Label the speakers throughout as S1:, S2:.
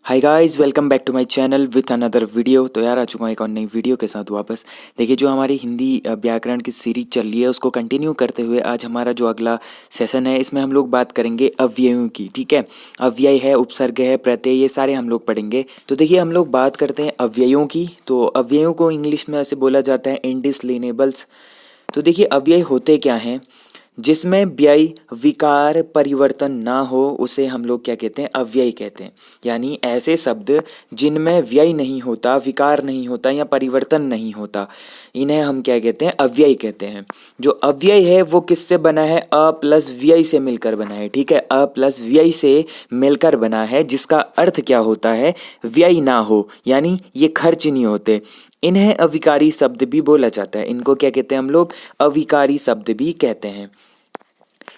S1: Hi guys, welcome back to my channel with another video. तो यार आ चुका हूँ एक और नई वीडियो के साथ वापस। देखिए, जो हमारी हिंदी व्याकरण की सीरीज चल रही है उसको कंटिन्यू करते हुए आज हमारा जो अगला सेशन है इसमें हम लोग बात करेंगे अव्ययों की। ठीक है, अव्यय है, उपसर्ग है, प्रत्यय, ये सारे हम लोग पढ़ेंगे। तो देखिए, हम लोग बात करते हैं अव्ययों की। तो अव्ययों को इंग्लिश में ऐसे बोला जाता है इंडिसलिनेबल्स। तो देखिए, अव्यय होते क्या हैं? जिसमें व्यय विकार परिवर्तन ना हो उसे हम लोग क्या कहते हैं? अव्यय कहते हैं। यानी ऐसे शब्द जिनमें व्यय नहीं होता, विकार नहीं होता या परिवर्तन नहीं होता, इन्हें हम क्या कहते हैं? अव्यय कहते हैं। जो अव्यय है वो किससे बना है? अ प्लस व्यय से मिलकर बना है। ठीक है, अ प्लस व्यय से मिलकर बना है, जिसका अर्थ क्या होता है? व्यय ना हो, यानी ये खर्च नहीं होते। इन्हें अविकारी शब्द भी बोला जाता है। इनको क्या कहते हैं हम लोग? अविकारी शब्द भी कहते हैं।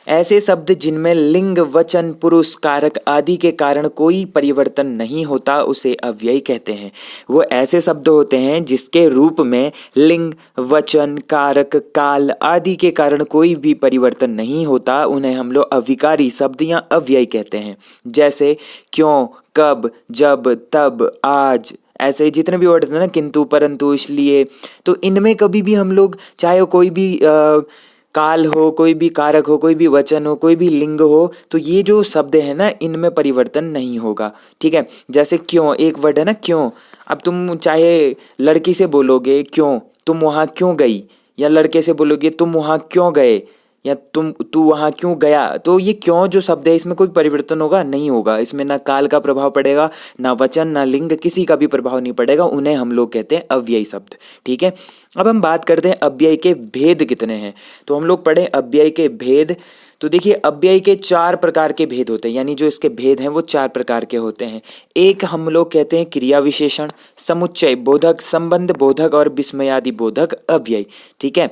S1: ऐसे शब्द जिनमें लिंग, वचन, पुरुष, कारक आदि के कारण कोई परिवर्तन नहीं होता उसे अव्यय कहते हैं। वो ऐसे शब्द होते हैं जिसके रूप में लिंग, वचन, कारक, काल आदि के कारण कोई भी परिवर्तन नहीं होता, उन्हें हम लोग अविकारी शब्द या अव्यय कहते हैं। जैसे क्यों, कब, जब, तब, आज, ऐसे जितने भी वर्ड थे ना, किंतु, परंतु, इसलिए, तो इनमें कभी भी हम लोग चाहे कोई भी काल हो, कोई भी कारक हो, कोई भी वचन हो, कोई भी लिंग हो, तो ये जो शब्द है ना इनमें परिवर्तन नहीं होगा। ठीक है, जैसे क्यों, एक वर्ड है ना क्यों। अब तुम चाहे लड़की से बोलोगे क्यों, तुम वहाँ क्यों गई, या लड़के से बोलोगे तुम वहाँ क्यों गए, या तू वहाँ क्यों गया, तो ये क्यों जो शब्द है इसमें कोई परिवर्तन होगा? नहीं होगा। इसमें ना काल का प्रभाव पड़ेगा, ना वचन, ना लिंग, किसी का भी प्रभाव नहीं पड़ेगा। उन्हें हम लोग कहते हैं अव्ययी शब्द। ठीक है, अब हम बात करते हैं अव्यय के भेद कितने हैं। तो हम लोग पढ़े अव्यय के भेद। तो देखिए, अव्यय के 4 प्रकार के भेद होते हैं, यानी जो इसके भेद हैं वो 4 प्रकार के होते हैं। एक हम लोग कहते हैं क्रिया विशेषण, समुच्चय बोधक, संबंध बोधक और विस्मयादि बोधक अव्यय। ठीक है,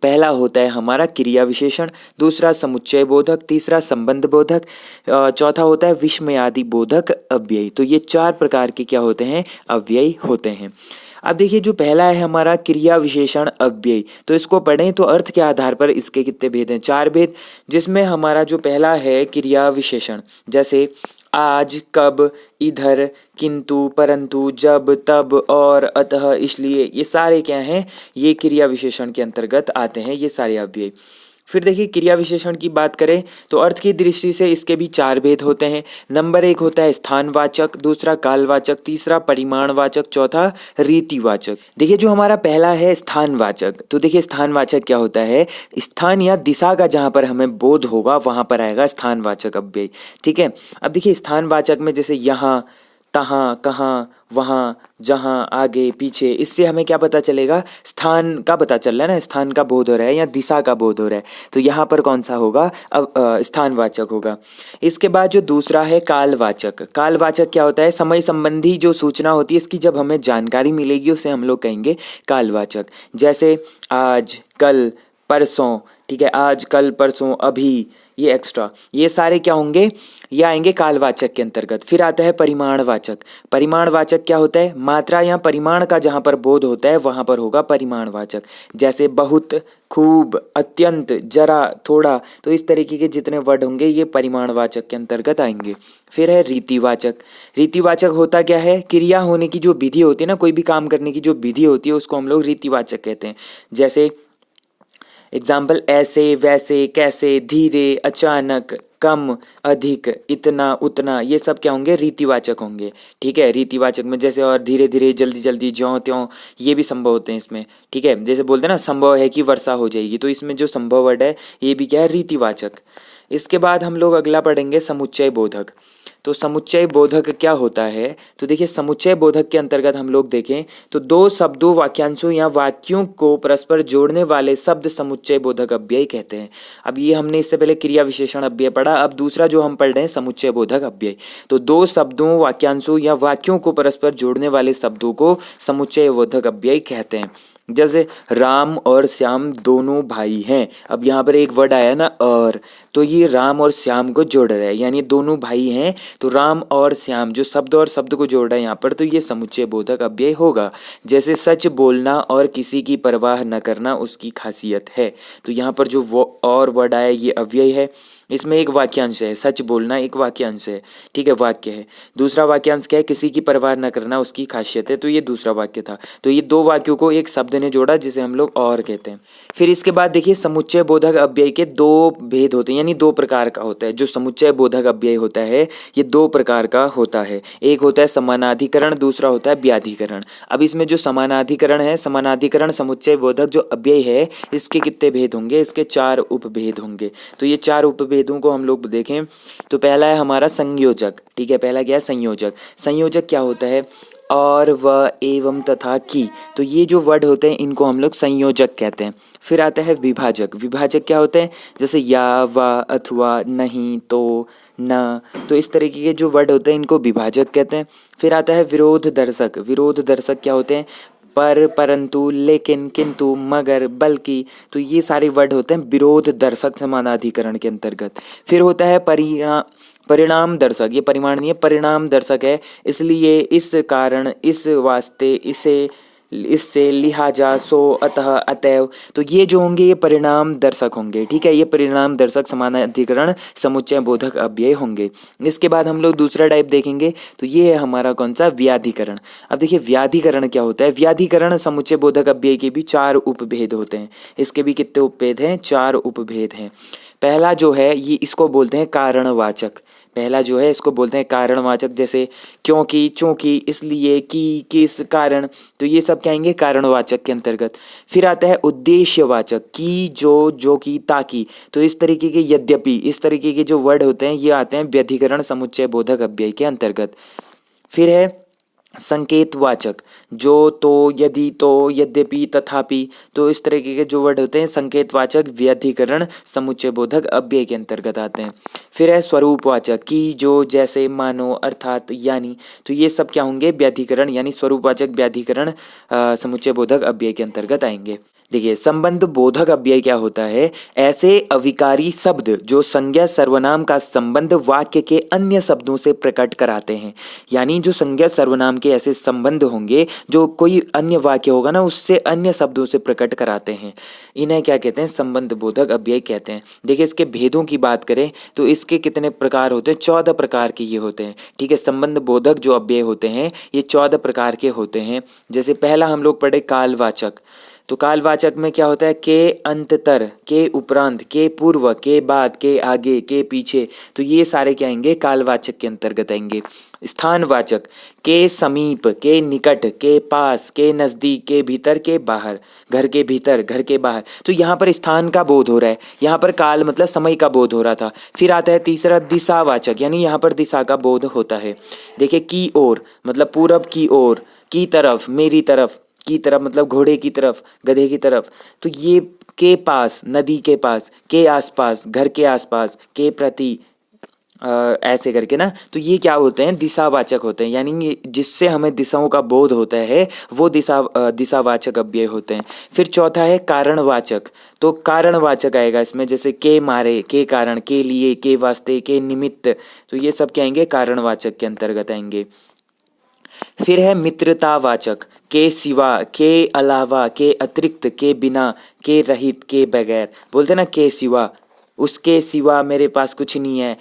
S1: पहला होता है हमारा क्रिया विशेषण, दूसरा समुच्चय बोधक, तीसरा संबंध बोधक, चौथा होता है विस्मयादि बोधक अव्यय। तो ये 4 प्रकार के क्या होते हैं? अव्यय होते हैं। अब देखिए, जो पहला है हमारा क्रिया विशेषण अव्यय, तो इसको पढ़ें तो अर्थ के आधार पर इसके कितने भेद हैं? 4 भेद। जिसमें हमारा जो पहला है क्रिया विशेषण, जैसे आज, कब, इधर, किंतु, परंतु, जब, तब और अतः, इसलिए, ये सारे क्या हैं? ये क्रिया विशेषण के अंतर्गत आते हैं, ये सारे अव्यय। फिर देखिए, क्रिया विशेषण की बात करें तो अर्थ की दृष्टि से इसके भी 4 भेद होते हैं। नंबर 1 होता है स्थानवाचक, दूसरा कालवाचक, तीसरा परिमाणवाचक, चौथा रीतिवाचक। देखिए, जो हमारा पहला है स्थानवाचक, तो देखिए स्थानवाचक क्या होता है? स्थान या दिशा का जहाँ पर हमें बोध होगा वहाँ पर आएगा स्थानवाचक अव्यय। ठीक है, अब देखिए स्थानवाचक में जैसे यहाँ, तहाँ, कहाँ, वहाँ, जहाँ, आगे, पीछे, इससे हमें क्या पता चलेगा? स्थान का पता चल रहा है ना, स्थान का बोध हो रहा है या दिशा का बोध हो रहा है। तो यहाँ पर कौन सा होगा? अब स्थानवाचक होगा। इसके बाद जो दूसरा है कालवाचक। कालवाचक क्या होता है? समय संबंधी जो सूचना होती है इसकी जब हमें जानकारी मिलेगी उसे हम लोग कहेंगे कालवाचक। जैसे आज, कल, परसों। ठीक है, आज, कल, परसों, अभी, ये एक्स्ट्रा, ये सारे क्या होंगे? ये आएंगे कालवाचक के अंतर्गत। फिर आता है परिमाणवाचक। परिमाणवाचक क्या होता है? मात्रा या परिमाण का जहाँ पर बोध होता है वहाँ पर होगा परिमाणवाचक। जैसे बहुत, खूब, अत्यंत, जरा, थोड़ा, तो इस तरीके के जितने वर्ड होंगे ये परिमाणवाचक के अंतर्गत आएंगे। फिर है रीतिवाचक। रीतिवाचक होता क्या है? क्रिया होने की जो विधि होती है ना, कोई भी काम करने की जो विधि होती है उसको हम लोग रीतिवाचक कहते हैं। जैसे एग्जाम्पल, ऐसे, वैसे, कैसे, धीरे, अचानक, कम, अधिक, इतना, उतना, ये सब क्या होंगे? रीतिवाचक होंगे। ठीक है, रीतिवाचक में जैसे और धीरे धीरे, जल्दी जल्दी, ज्यों त्यों, ये भी संभव होते हैं इसमें। ठीक है, जैसे बोलते हैं ना संभव है कि वर्षा हो जाएगी, तो इसमें जो संभव वर्ड है ये भी क्या है? रीतिवाचक। इसके बाद हम लोग अगला पढ़ेंगे समुच्चय बोधक। तो समुच्चय बोधक क्या होता है? तो देखिए, समुच्चय बोधक के अंतर्गत हम लोग देखें तो 2 शब्दों, वाक्यांशों या वाक्यों को परस्पर जोड़ने वाले शब्द समुच्चय बोधक अव्यय कहते हैं। अब ये हमने इससे पहले क्रिया विशेषण अव्यय पढ़ा, अब दूसरा जो हम पढ़ रहे हैं समुच्चय बोधक अव्यय। तो 2 शब्दों, वाक्यांशों या वाक्यों को परस्पर जोड़ने वाले शब्दों को समुच्चय बोधक अव्यय कहते हैं। जैसे राम और श्याम दोनों भाई हैं। अब यहाँ पर एक वर्ड आया ना और, तो ये राम और श्याम को जोड़ रहा है, यानी दोनों भाई हैं तो राम और श्याम जो शब्द और शब्द को जोड़ रहा है यहाँ पर, तो ये समुच्चय बोधक अव्यय होगा। जैसे सच बोलना और किसी की परवाह न करना उसकी खासियत है, तो यहाँ पर जो वो और वर्ड आया ये अव्यय है। इसमें एक वाक्यांश है, सच बोलना एक वाक्यांश है, ठीक है, वाक्य है। दूसरा वाक्यांश क्या है, किसी की परवाह न करना उसकी खासियत है, तो ये दूसरा वाक्य था। तो ये दो वाक्यों को एक शब्द ने जोड़ा जिसे हम लोग और कहते हैं। फिर इसके बाद देखिए समुच्चय बोधक अव्यय के दो भेद होते हैं, यानी दो प्रकार का होता है। जो समुच्चय बोधक अव्यय होता है ये दो प्रकार का होता है, एक होता है समानाधिकरण, दूसरा होता है व्याधिकरण। अब इसमें जो समानाधिकरण है, समानाधिकरण समुच्चय बोधक जो अव्यय है इसके कितने भेद होंगे, इसके चार उपभेद होंगे। तो ये चार उपभेदों को हम लोग देखें तो पहला है हमारा संयोजक, ठीक है, पहला क्या है संयोजक। संयोजक क्या होता है, और व एवं तथा की, तो ये जो वर्ड होते हैं इनको हम लोग संयोजक कहते हैं। फिर आता है विभाजक, विभाजक क्या होते हैं, जैसे या व अथवा नहीं तो न, तो इस तरीके के जो वर्ड होते हैं इनको विभाजक कहते हैं। फिर आता है विरोध दर्शक, विरोध दर्शक क्या होते हैं, पर, परंतु, लेकिन, किंतु, मगर, बल्कि, तो ये सारे वर्ड होते हैं विरोध दर्शक समानाधिकरण के अंतर्गत। फिर होता है परिणाम दर्शक, ये परिमाण नहीं है, परिणाम दर्शक है, इसलिए, इस कारण, इस वास्ते, इसे, इससे, लिहाजा, सो, अतः, अतएव, तो ये जो होंगे ये परिणाम दर्शक होंगे, ठीक है, ये परिणाम दर्शक समानाधिकरण समुच्चय बोधक अव्यय होंगे। इसके बाद हम लोग दूसरा टाइप देखेंगे, तो ये है हमारा कौन सा, व्याधिकरण। अब देखिए व्याधिकरण क्या होता है, व्याधिकरण समुच्चय बोधक अव्यय के भी चार उपभेद होते हैं। इसके भी कितने उपभेद हैं, चार उपभेद हैं। पहला जो है ये इसको बोलते हैं कारणवाचक, पहला जो है इसको बोलते हैं कारणवाचक, जैसे क्योंकि, चूंकि, इसलिए, कि, किस, कारण, तो ये सब क्या आएंगे कारणवाचक के अंतर्गत। फिर आता है उद्देश्यवाचक, की, जो कि, ताकि, तो इस तरीके के, यद्यपि, इस तरीके के जो वर्ड होते हैं ये आते हैं व्याधिकरण समुच्चय बोधक अव्यय के अंतर्गत। फिर है संकेतवाचक, जो, तो, यदि, तो, यद्यपि, तथापि, तो इस तरीके के जो वर्ड होते हैं संकेतवाचक व्याधिकरण समुच्चय बोधक अव्यय के अंतर्गत आते हैं। फिर है स्वरूपवाचक, की, जो, जैसे, मानो, अर्थात, यानी, तो ये सब क्या होंगे व्याधिकरण यानी स्वरूपवाचक व्याधिकरण समुच्चय बोधक अव्यय के अंतर्गत आएंगे। देखिए संबंध बोधक अव्यय क्या होता है, ऐसे अविकारी शब्द जो संज्ञा सर्वनाम का संबंध वाक्य के अन्य शब्दों से प्रकट कराते हैं, यानी जो संज्ञा सर्वनाम के ऐसे संबंध होंगे जो कोई अन्य वाक्य होगा ना उससे अन्य शब्दों से प्रकट कराते हैं, इन्हें क्या कहते हैं, संबंध बोधक अव्यय कहते हैं। देखिए इसके भेदों की बात करें तो इसके कितने प्रकार होते हैं, 14 प्रकार के ये होते हैं, ठीक है। संबंध बोधक जो अव्यय होते हैं ये 14 प्रकार के होते हैं। जैसे पहला हम लोग पढ़े कालवाचक, तो कालवाचक में क्या होता है, के अंततर, के उपरांत, के पूर्व, के बाद, के आगे, के पीछे, तो ये सारे क्या आएंगे कालवाचक के अंतर्गत आएंगे। स्थानवाचक, के समीप, के निकट, के पास, के नज़दीक, के भीतर, के बाहर, घर के भीतर, घर के बाहर, तो यहाँ पर स्थान का बोध हो रहा है, यहाँ पर काल मतलब समय का बोध हो रहा था। फिर आता है तीसरा दिशावाचक, यानी यहाँ पर दिशा का बोध होता है। देखिए की ओर मतलब पूरब की ओर, की तरफ मेरी तरफ, की तरफ मतलब घोड़े की तरफ, गधे की तरफ, तो ये के पास नदी के पास, के आसपास घर के आसपास, के प्रति, ऐसे करके ना, तो ये क्या होते हैं दिशावाचक होते हैं, यानी जिससे हमें दिशाओं का बोध होता है वो दिशावाचक अव्यय होते हैं। फिर चौथा है कारणवाचक, तो कारणवाचक आएगा इसमें, जैसे के मारे, के कारण, के लिए, के वास्ते, के निमित्त, तो ये सब क्या आएंगे कारणवाचक के अंतर्गत आएंगे। फिर है मित्रतावाचक, के सिवा, के अलावा, के अतिरिक्त, के बिना, के रहित, के बगैर, बोलते ना के सिवा, उसके सिवा मेरे पास कुछ नहीं है,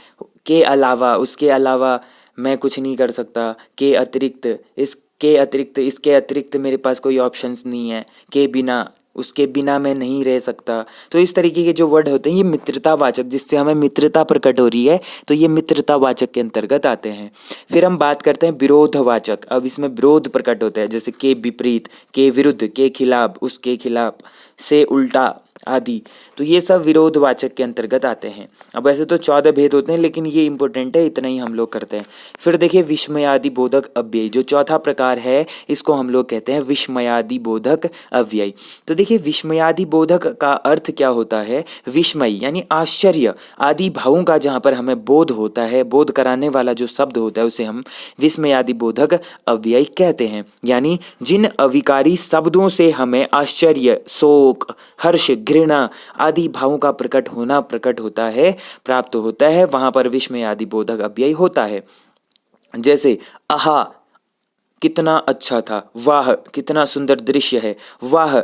S1: के अलावा, उसके अलावा मैं कुछ नहीं कर सकता, के अतिरिक्त, इसके अतिरिक्त, इसके अतिरिक्त मेरे पास कोई ऑप्शंस नहीं है, के बिना, उसके बिना मैं नहीं रह सकता, तो इस तरीके के जो वर्ड होते हैं ये मित्रतावाचक, जिससे हमें मित्रता प्रकट हो रही है तो ये मित्रतावाचक के अंतर्गत आते हैं। फिर हम बात करते हैं विरोधवाचक, अब इसमें विरोध प्रकट होता है, जैसे के विपरीत, के विरुद्ध, के खिलाफ, उसके खिलाफ, से उल्टा आदि, तो ये सब विरोधवाचक के अंतर्गत आते हैं। अब ऐसे तो 14 भेद होते हैं लेकिन ये इंपॉर्टेंट है, इतना ही हम लोग करते हैं। फिर देखिए विस्मयादि बोधक अव्यय, जो चौथा प्रकार है इसको हम लोग कहते हैं विस्मयादि बोधक अव्यय। तो देखिए विस्मयादि बोधक का अर्थ क्या होता है, विस्मय यानी आश्चर्य आदि भावों का जहाँ पर हमें बोध होता है, बोध कराने वाला जो शब्द होता है उसे हम विस्मयादि बोधक अव्यय कहते हैं। यानी जिन अविकारी शब्दों से हमें आश्चर्य, शोक, हर्ष, घृणा आदि भावों का प्रकट होता है, प्राप्त होता है, वहां पर विस्मयादि बोधक अव्यय होता है। जैसे आहा कितना अच्छा था, वाह कितना सुंदर दृश्य है, वाह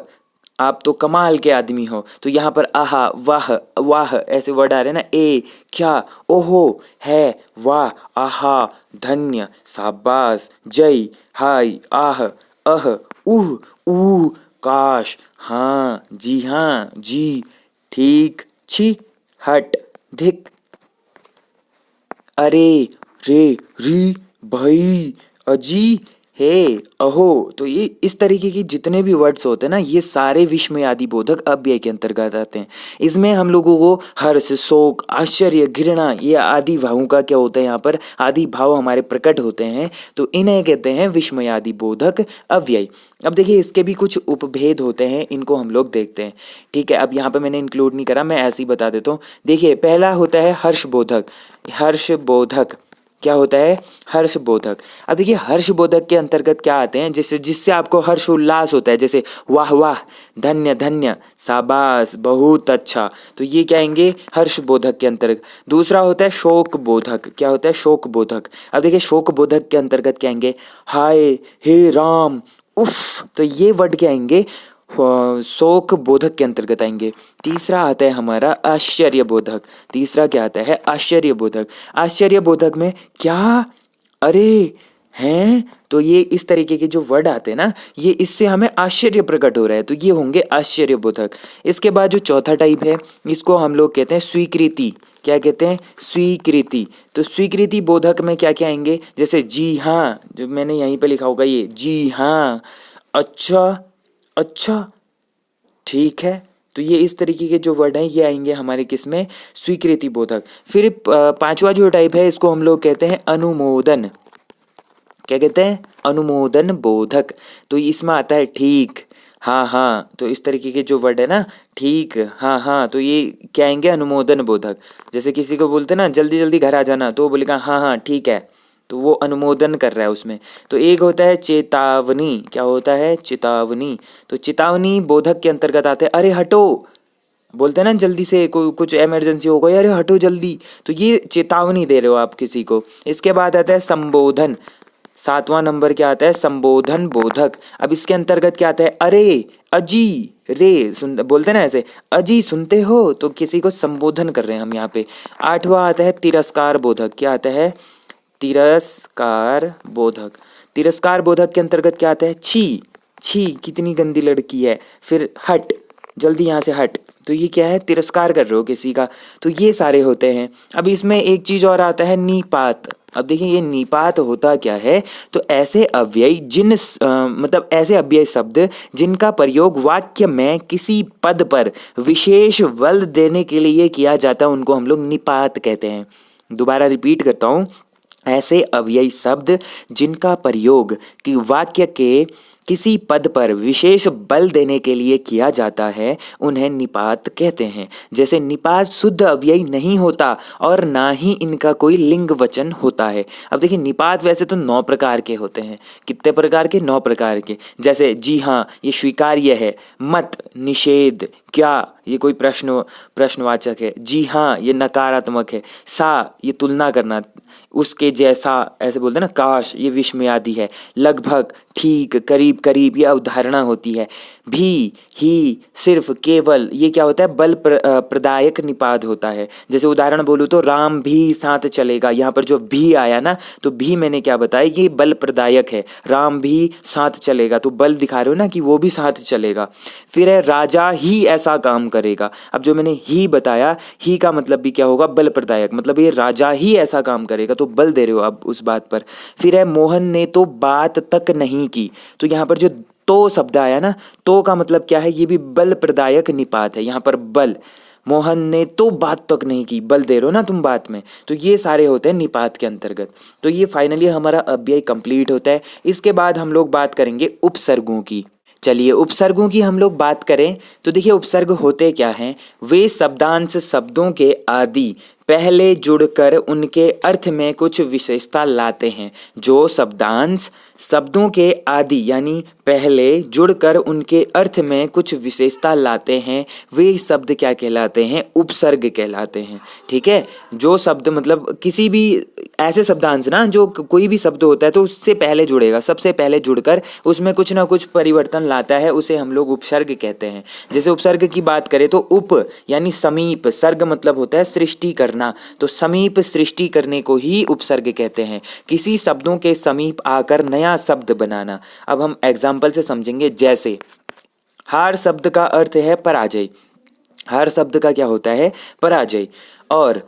S1: आप तो कमाल के आदमी हो। तो यहाँ पर आहा, वाह, वाह ऐसे वर्ड आ रहे हैं ना। ए, क्या, ओहो, है, वाह, आहा, धन्य, शाबाश, जय, हाय, आह, अह, उह, ऊ, काश, हाँ, जी हाँ, जी, ठीक, छी, हट, धिक, अरे, रे, री, भाई, अजी, हे, अहो। तो ये इस तरीके की जितने भी वर्ड्स होते हैं ना, ये सारे विस्मयादि बोधक अव्यय के अंतर्गत आते हैं। इसमें हम लोगों को हर्ष, शोक, आश्चर्य, घृणा, ये आदि भावों का क्या होता है, यहाँ पर आदि भाव हमारे प्रकट होते हैं, तो इन्हें कहते हैं विस्मयादि बोधक अव्यय। अब देखिए इसके भी कुछ उपभेद होते हैं, इनको हम लोग देखते हैं। ठीक है, अब यहाँ पर मैंने इंक्लूड नहीं करा, मैं ऐसे ही बता देता हूँ। देखिए पहला होता है हर्षबोधक। हर्षबोधक क्या होता है? हर्षबोधक। अब देखिए हर्षबोधक के अंतर्गत क्या आते हैं, जिससे जिससे आपको हर्ष उल्लास होता है, जैसे वाह वाह, धन्य धन्य, शाबाश, बहुत अच्छा। तो ये क्या आएंगे? हर्षबोधक के अंतर्गत। दूसरा होता है शोक बोधक। क्या होता है? शोक बोधक। अब देखिए शोक बोधक के अंतर्गत क्या आएंगे? हाय, हे राम, उफ। तो ये वर्ड क्या आएंगे? शोक बोधक के अंतर्गत आएंगे। तीसरा आता है हमारा आश्चर्य बोधक। तीसरा क्या आता है? आश्चर्य बोधक। आश्चर्य बोधक में क्या, अरे, हैं, तो ये इस तरीके के जो वर्ड आते हैं ना, ये इससे हमें आश्चर्य प्रकट हो रहा है, तो ये होंगे आश्चर्य बोधक। इसके बाद जो चौथा टाइप है, इसको हम लोग कहते हैं स्वीकृति। क्या कहते हैं? स्वीकृति। तो स्वीकृति बोधक में क्या क्या आएंगे? जैसे जी हाँ, जो मैंने यहीं पे लिखा होगा, ये जी हाँ, अच्छा, अच्छा, ठीक है। तो ये इस तरीके के जो वर्ड हैं ये आएंगे हमारे किस में? स्वीकृति बोधक। फिर पांचवा जो टाइप है, इसको हम लोग कहते हैं अनुमोदन। क्या कहते हैं? अनुमोदन बोधक। तो इसमें आता है ठीक, हाँ हाँ। तो इस तरीके के जो वर्ड है ना, ठीक, हाँ हाँ, तो ये क्या आएंगे? अनुमोदन बोधक। जैसे किसी को बोलते हैं ना जल्दी जल्दी घर आ जाना, तो वो बोलेगा हाँ हाँ ठीक है, तो वो अनुमोदन कर रहा है उसमें। तो एक होता है चेतावनी। क्या होता है? चेतावनी। तो चेतावनी बोधक के अंतर्गत आते हैं, अरे हटो, बोलते हैं ना जल्दी से, कोई कुछ इमरजेंसी हो गई, अरे हटो जल्दी, तो ये चेतावनी दे रहे हो आप किसी को। इसके बाद आता है संबोधन। सातवां नंबर क्या आता है? संबोधन बोधक। अब इसके अंतर्गत क्या आता है? अरे, अजी, रे, सुन, बोलते हैं ना ऐसे, अजी सुनते हो, तो किसी को संबोधन कर रहे हैं हम यहाँ पे। आठवां आता है तिरस्कार बोधक। क्या आता है? तिरस्कार बोधक। तिरस्कार बोधक के अंतर्गत क्या आता है? छी, छी, कितनी गंदी लड़की है। फिर हट, जल्दी यहाँ से हट। तो ये क्या है? तिरस्कार कर रहे हो किसी का। तो ये सारे होते हैं। अब इसमें एक चीज और आता है निपात। अब देखिए ये निपात होता क्या है? तो ऐसे अव्यय मतलब ऐसे अव्यय शब्द जिनका प्रयोग वाक्य में किसी पद पर विशेष बल देने के लिए किया जाता है, उनको हम लोग निपात कहते हैं। दोबारा रिपीट करता हूँ, ऐसे अव्ययी शब्द जिनका प्रयोग कि वाक्य के किसी पद पर विशेष बल देने के लिए किया जाता है, उन्हें निपात कहते हैं। जैसे निपात शुद्ध अव्ययी नहीं होता और ना ही इनका कोई लिंग वचन होता है। अब देखिए निपात वैसे तो 9 प्रकार के होते हैं। कितने प्रकार के? 9 प्रकार के। जैसे जी हाँ, ये स्वीकार्य है। मत, निषेध। क्या, ये कोई प्रश्नवाचक है। जी हाँ, ये नकारात्मक है। सा, ये तुलना करना, उसके जैसा, ऐसे बोलते हैं ना। काश, ये विस्मयादि है। लगभग, ठीक, करीब करीब, ये अवधारणा होती है। भी, ही, सिर्फ, केवल, ये क्या होता है? बल प्रदायक निपात होता है। जैसे उदाहरण बोलूँ तो राम भी साथ चलेगा। यहाँ पर जो भी आया ना, तो भी मैंने क्या बताया? ये बल प्रदायक है। राम भी साथ चलेगा, तो बल दिखा रहे हो ना कि वो भी साथ चलेगा। फिर है राजा ही ऐसा काम करेगा। अब जो मैंने ही बताया, ही का मतलब भी क्या होगा? बल प्रदायक, मतलब ये राजा ही ऐसा काम करेगा, तो बल दे रहे हो आप उस बात पर। फिर है मोहन ने तो बात तक नहीं की। तो यहाँ पर जो तो शब्द आया ना, तो का मतलब क्या है? ये भी बल प्रदायक निपात है। यहाँ पर बल, मोहन ने तो बात तक नहीं की, बल दे रहे हो ना तुम बात में। तो ये सारे होते हैं निपात के अंतर्गत। तो ये फाइनली हमारा अव्यय कंप्लीट होता है। इसके बाद हम लोग बात करेंगे उपसर्गों की। चलिए उपसर्गों की हम लोग बात करें तो देखिए उपसर्ग होते क्या हैं? वे शब्दांश शब्दों के आदि पहले जुड़कर उनके अर्थ में कुछ विशेषता लाते हैं। जो शब्दांश शब्दों के आदि यानी पहले जुड़कर उनके अर्थ में कुछ विशेषता लाते हैं वे शब्द क्या कहलाते हैं? उपसर्ग कहलाते हैं। ठीक है, जो शब्द मतलब किसी भी ऐसे शब्दांश ना, जो कोई भी शब्द होता है तो उससे पहले जुड़ेगा, सबसे पहले जुड़कर उसमें कुछ ना कुछ परिवर्तन लाता है, उसे हम लोग उपसर्ग कहते हैं। जैसे उपसर्ग की बात करें तो उप यानी समीप, सर्ग मतलब होता है सृष्टि करना, तो समीप सृष्टि करने को ही उपसर्ग कहते हैं। किसी शब्दों के समीप आकर नया शब्द बनाना। अब हम एग्जाम्पल से समझेंगे। जैसे हार शब्द का अर्थ है पराजय, हार शब्द का क्या होता है? पराजय। और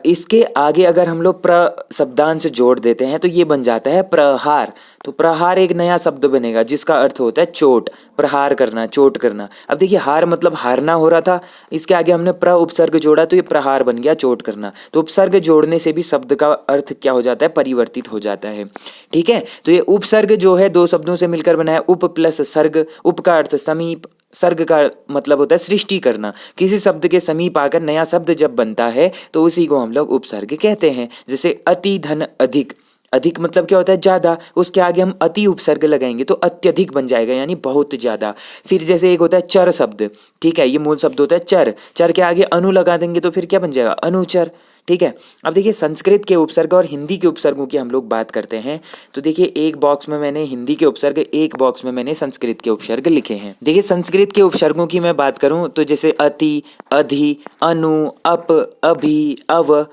S1: इसके आगे अगर हम लोग प्र शब्दांश जोड़ देते हैं तो ये बन जाता है प्रहार। तो प्रहार एक नया शब्द बनेगा जिसका अर्थ होता है चोट, प्रहार करना, चोट करना। अब देखिए हार मतलब हारना हो रहा था, इसके आगे हमने प्र उपसर्ग जोड़ा तो ये प्रहार बन गया, चोट करना। तो उपसर्ग जोड़ने से भी शब्द का अर्थ क्या हो जाता है? परिवर्तित हो जाता है। ठीक है, तो ये उपसर्ग जो है दो शब्दों से मिलकर बना है, उप प्लस सर्ग। उप का अर्थ समीप, सर्ग का मतलब होता है सृष्टि करना। किसी शब्द के समीप आकर नया शब्द जब बनता है तो उसी को हम लोग उपसर्ग कहते हैं। जैसे अति धन अधिक, अधिक मतलब क्या होता है? ज्यादा, उसके आगे हम अति उपसर्ग लगाएंगे तो अत्यधिक बन जाएगा यानी बहुत ज्यादा। फिर जैसे एक होता है चर शब्द, ठीक है, ये मूल शब्द होता है चर, चर के आगे अनु लगा देंगे तो फिर क्या बन जाएगा? अनुचर। ठीक है, अब देखिए संस्कृत के उपसर्ग और हिंदी के उपसर्गों की हम लोग बात करते हैं। तो देखिए एक बॉक्स में मैंने हिंदी के उपसर्ग, एक बॉक्स में मैंने संस्कृत के उपसर्ग लिखे हैं। देखिए संस्कृत के उपसर्गों की मैं बात करूं तो जैसे अति, अधि, अनु, अप, अभि, अव।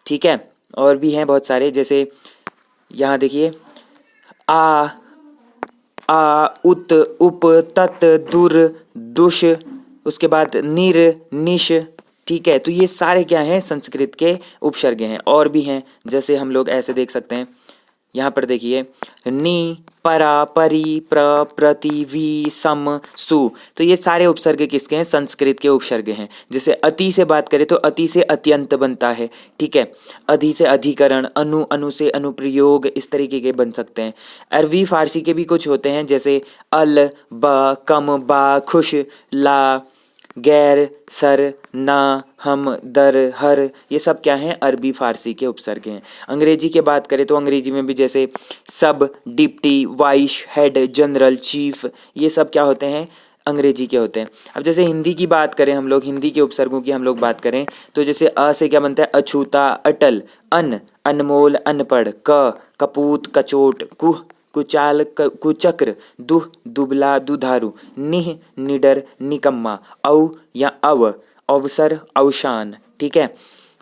S1: ठीक है, और भी हैं बहुत सारे। जैसे यहाँ देखिए आ, उत, उप, तत्, दुर, दुष, उसके बाद निर, निश। ठीक है, तो ये सारे क्या हैं? संस्कृत के उपसर्ग हैं। और भी हैं, जैसे हम लोग ऐसे देख सकते हैं, यहाँ पर देखिए नि, परा, परि, प्र, प्रति, वि, सम, सु। तो ये सारे उपसर्ग किसके हैं? संस्कृत के उपसर्ग हैं। जैसे अति से बात करें तो अति से अत्यंत बनता है। ठीक है, अधि से अधिकरण, अनु, अनु से अनुप्रयोग, इस तरीके के बन सकते हैं। अरबी फारसी के भी कुछ होते हैं जैसे अल, ब, कम, बा, खुश, ला, गैर, सर, ना, हम, दर, हर। ये सब क्या हैं? अरबी फारसी के उपसर्ग हैं। अंग्रेजी की बात करें तो अंग्रेजी में भी जैसे सब, deputy, vice, head, general, chief, ये सब क्या होते हैं? अंग्रेजी के होते हैं। अब जैसे हिंदी की बात करें हम लोग, हिंदी के उपसर्गों की हम लोग बात करें तो जैसे अ से क्या बनता है? अछूता, अटल, अन, अनमोल, अनपढ़, क, कपूत, कचोट, कुह, कुचाल, कुचक्र, दुह, दुबला, दुधारू, निह, निडर, निकम्मा, औ या अव, अवसर, अवसान। ठीक है,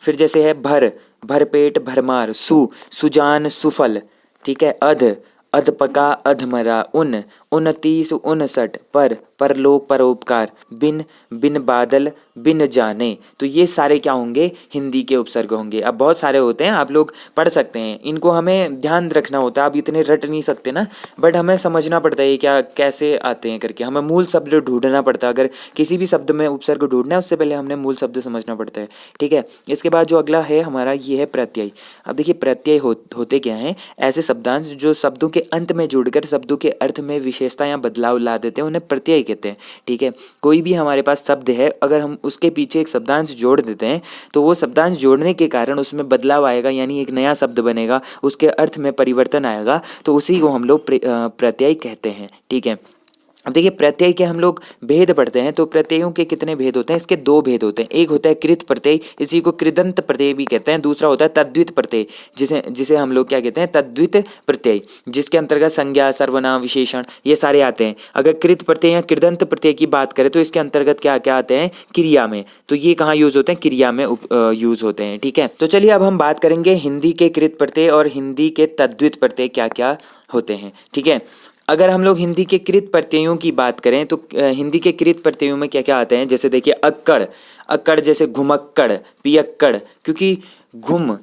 S1: फिर जैसे है भर, भरपेट, भरमार, सु, सुजान, सुफल। ठीक है, अध, अधपका, अधमरा, उन, 29, 59, पर, परलोक, परोपकार, बिन, बिन बादल, बिन जाने। तो ये सारे क्या होंगे? हिंदी के उपसर्ग होंगे। अब बहुत सारे होते हैं, आप लोग पढ़ सकते हैं, इनको हमें ध्यान रखना होता है। आप इतने रट नहीं सकते ना, बट हमें समझना पड़ता है ये क्या कैसे आते हैं करके। हमें मूल शब्द ढूंढना पड़ता है। अगर किसी भी शब्द में उपसर्ग ढूंढना है उससे पहले हमने मूल शब्द समझना पड़ता है। ठीक है, इसके बाद जो अगला है हमारा ये है प्रत्यय। अब देखिए प्रत्यय होते क्या हैं? ऐसे शब्दांश जो शब्दों के अंत में जुड़कर शब्दों के अर्थ में विशेषता या बदलाव ला देते हैं, उन्हें प्रत्यय कहते हैं। ठीक है, कोई भी हमारे पास शब्द है, अगर हम उसके पीछे एक शब्दांश जोड़ देते हैं तो वो शब्दांश जोड़ने के कारण उसमें बदलाव आएगा, यानी एक नया शब्द बनेगा, उसके अर्थ में परिवर्तन आएगा, तो उसी को हम लोग प्रत्यय कहते हैं। ठीक है, अब देखिए प्रत्यय के हम लोग भेद पढ़ते हैं। तो प्रत्ययों के कितने भेद होते हैं? इसके दो भेद होते हैं। एक होता है कृत प्रत्यय, इसी को कृदंत प्रत्यय भी कहते हैं। दूसरा होता है तद्वित प्रत्यय, जिसे हम लोग क्या कहते हैं? तद्वित प्रत्यय, जिसके अंतर्गत संज्ञा, सर्वनाम, विशेषण ये सारे आते हैं। अगर कृत प्रत्यय या कृदंत प्रत्यय की बात करें तो इसके अंतर्गत क्या क्या आते हैं? क्रिया में। तो ये कहाँ यूज होते हैं? क्रिया में यूज होते हैं। ठीक है, तो चलिए अब हम बात करेंगे हिंदी के कृत प्रत्यय और हिंदी के तद्वित प्रत्यय क्या क्या होते हैं। ठीक है, अगर हम लोग हिंदी के कृत प्रत्ययों की बात करें तो हिंदी के कृत प्रत्ययों में क्या क्या आते हैं? जैसे देखिए अक्कड़, अक्कड़ जैसे घुमक्कड़, पियक्कड़, क्योंकि घुम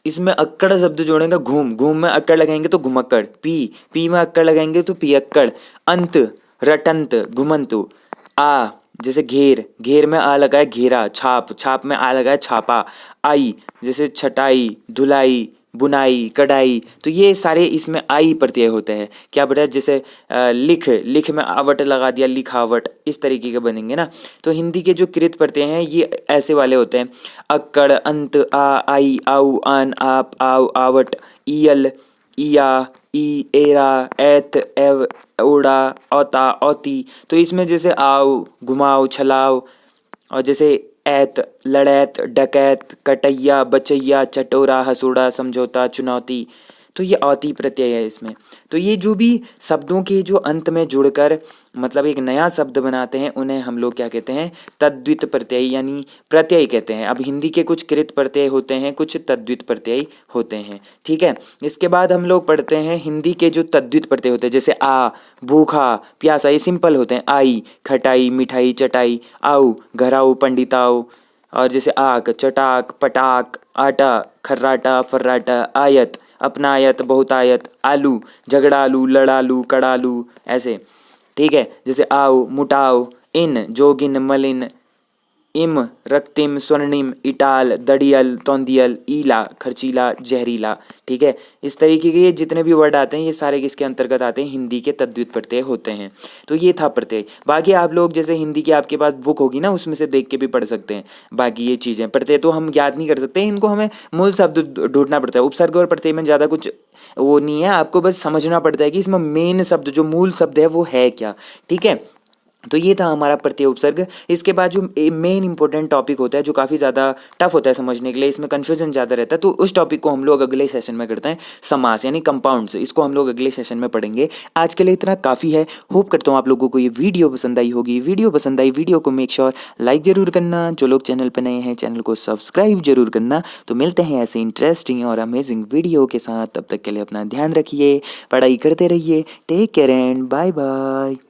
S1: इसमें अक्कड़ शब्द जोड़ेंगे, घूम, घूम में अक्कड़ लगाएंगे तो घुमक्कड़, पी में अक्कड़ लगाएंगे तो पियक्कड़, अंत, रटंत, घुमंतु, आ जैसे घेर, घेर में आ लगा है घेरा, छाप, छाप में आ लगा है छापा, आई जैसे छटाई, धुलाई, बुनाई, कढ़ाई, तो ये सारे इसमें आई प्रत्यय होते हैं। क्या बेटा, जैसे लिख में आवट लगा दिया, लिखावट, इस तरीके के बनेंगे ना। तो हिंदी के जो कृत प्रत्यय हैं ये ऐसे वाले होते हैं। अक्कड़, अंत, आ, आई, आउ, आन, आप, आव, आवट, ईयल, इया, ई, एरा, ऐत, एव, ओड़ा, औता, औती। तो इसमें जैसे आओ, घुमाओ, छलाओ, और जैसे ऐत, लड़ैत, डकैत, कटैया, बचैया, चटोरा, हसूड़ा, समझौता, चुनौती, तो ये औती प्रत्यय है इसमें। तो ये जो भी शब्दों के जो अंत में जुड़कर मतलब एक नया शब्द बनाते हैं उन्हें हम लोग क्या कहते हैं, तद्वित प्रत्यय यानी प्रत्यय कहते हैं। अब हिंदी के कुछ कृत प्रत्यय होते हैं, कुछ तद्वित प्रत्यय होते हैं, ठीक है। इसके बाद हम लोग पढ़ते हैं हिंदी के जो तद्वित प्रत्यय होते हैं, जैसे आ, भूखा, प्यासा, ये सिंपल होते हैं। आई, खटाई, मिठाई, चटाई, आओ, घर आओ, पंडित आओ, और जैसे आक, चटाक, पटाक, आटा, खर्राटा, फर्राटा, आयत, अपनायत, बहुतायत, आलू, झगड़ालू, लड़ालू, कड़ालू, ऐसे, ठीक है। जैसे आओ, मुटाओ, इन, जोगिन, मलिन, इम, रक्तिम, स्वर्णिम, इटाल, दड़ियल, तौंदियल, ईला, खर्चीला, जहरीला, ठीक है। इस तरीके के ये जितने भी वर्ड आते हैं ये सारे किसके अंतर्गत आते हैं, हिंदी के तद्वित प्रत्यय होते हैं। तो ये था प्रत्यय। बाकी आप लोग जैसे हिंदी की आपके पास बुक होगी ना, उसमें से देख के भी पढ़ सकते हैं। बाकी ये चीज़ें प्रत्यय तो हम याद नहीं कर सकते, इनको हमें मूल शब्द ढूंढना पड़ता है। उपसर्ग और प्रत्यय में ज़्यादा कुछ वो नहीं है, आपको बस समझना पड़ता है कि इसमें मेन शब्द जो मूल शब्द है वो है क्या, ठीक है। तो ये था हमारा प्रत्यय उपसर्ग। इसके बाद जो मेन इंपॉर्टेंट टॉपिक होता है जो काफ़ी ज़्यादा टफ होता है समझने के लिए, इसमें कन्फ्यूजन ज़्यादा रहता है, तो उस टॉपिक को हम लोग अगले सेशन में करते हैं। समास यानी कंपाउंड्स, इसको हम लोग अगले सेशन में पढ़ेंगे। आज के लिए इतना काफ़ी है। होप करता हूँ आप लोगों को ये वीडियो पसंद आई होगी। वीडियो पसंद आई, वीडियो को मेक श्योर लाइक ज़रूर करना। जो लोग चैनल पर नए हैं चैनल को सब्सक्राइब जरूर करना। तो मिलते हैं ऐसे इंटरेस्टिंग और अमेजिंग वीडियो के साथ। तब तक के लिए अपना ध्यान रखिए, पढ़ाई करते रहिए। Take care and bye bye.